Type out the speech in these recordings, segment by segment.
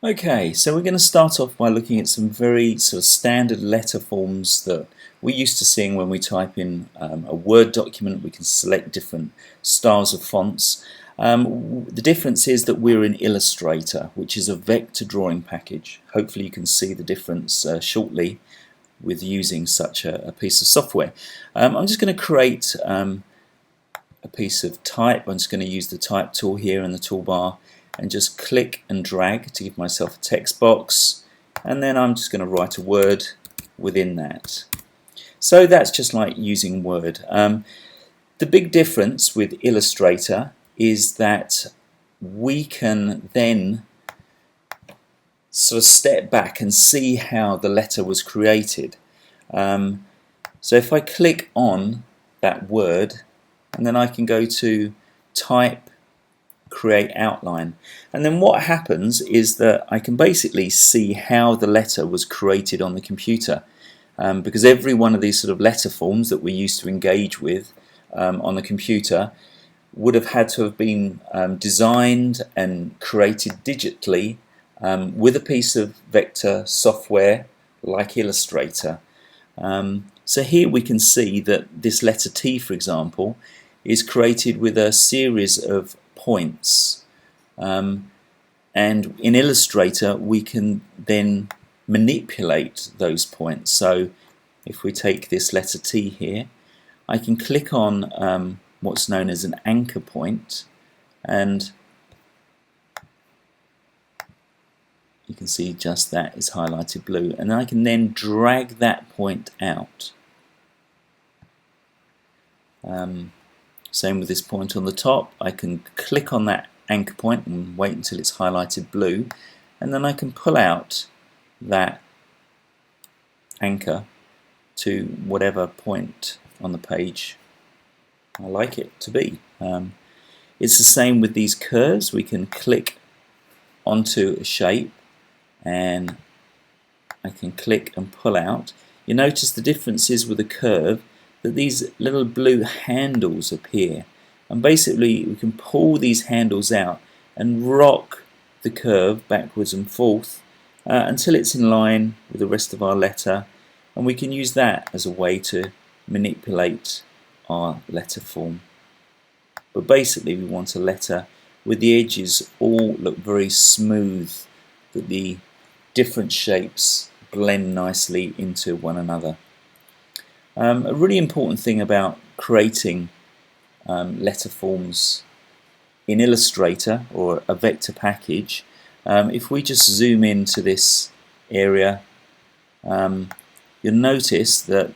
Okay, so we're going to start off by looking at some very sort of standard letter forms that we're used to seeing when we type in a Word document. We can select different styles of fonts. The difference is that we're in Illustrator, which is a vector drawing package. Hopefully you can see the difference shortly with using such a piece of software. I'm just going to create a piece of type. I'm just going to use the type tool here in the toolbar and just click and drag to give myself a text box, and then I'm just going to write a word within that. So that's just like using Word. The big difference with Illustrator is that we can then sort of step back and see how the letter was created. So if I click on that word, and then I can go to type, create outline, and then what happens is that I can basically see how the letter was created on the computer, because every one of these sort of letter forms that we used to engage with on the computer would have had to have been designed and created digitally with a piece of vector software like Illustrator. So here we can see that this letter T, for example, is created with a series of points, and in Illustrator we can then manipulate those points. So if we take this letter T here, I can click on what's known as an anchor point, and you can see just that is highlighted blue, and I can then drag that point out. Same with this point on the top. I can click on that anchor point and wait until it's highlighted blue, and then I can pull out that anchor to whatever point on the page I like it to be. It's the same with these curves. We can click onto a shape and I can click and pull out. You notice the difference is with a curve that these little blue handles appear, and basically we can pull these handles out and rock the curve backwards and forth until it's in line with the rest of our letter, and we can use that as a way to manipulate our letter form. But basically we want a letter with the edges all look very smooth, that the different shapes blend nicely into one another. A really important thing about creating letter forms in Illustrator or a vector package, if we just zoom into this area, you'll notice that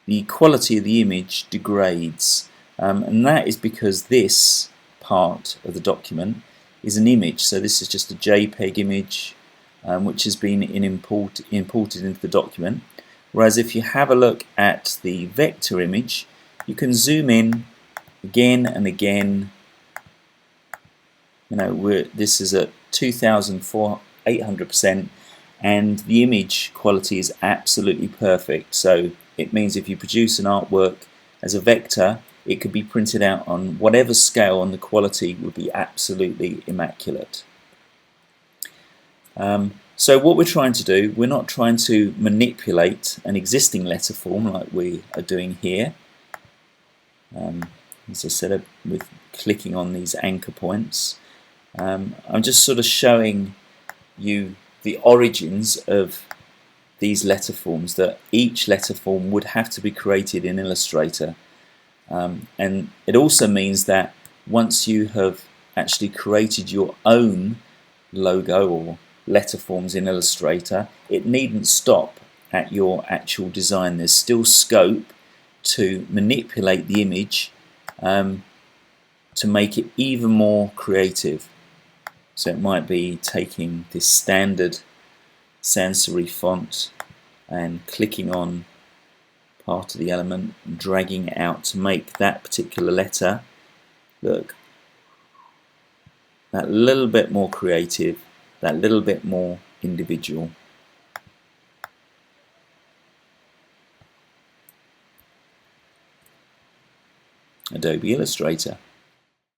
the quality of the image degrades, and that is because this part of the document is an image. So this is just a JPEG image which has been imported into the document. Whereas if you have a look at the vector image, you can zoom in again and again. You know, this is at 2,800%, and the image quality is absolutely perfect. So it means if you produce an artwork as a vector, it could be printed out on whatever scale, and the quality would be absolutely immaculate. So what we're trying to do, we're not trying to manipulate an existing letter form like we are doing here. As I said, with clicking on these anchor points, I'm just sort of showing you the origins of these letter forms, that each letter form would have to be created in Illustrator. And it also means that once you have actually created your own logo or letter forms in Illustrator, it needn't stop at your actual design. There's still scope to manipulate the image to make it even more creative. So it might be taking this standard sans serif font and clicking on part of the element, dragging it out to make that particular letter look that little bit more creative, that little bit more individual. Adobe Illustrator.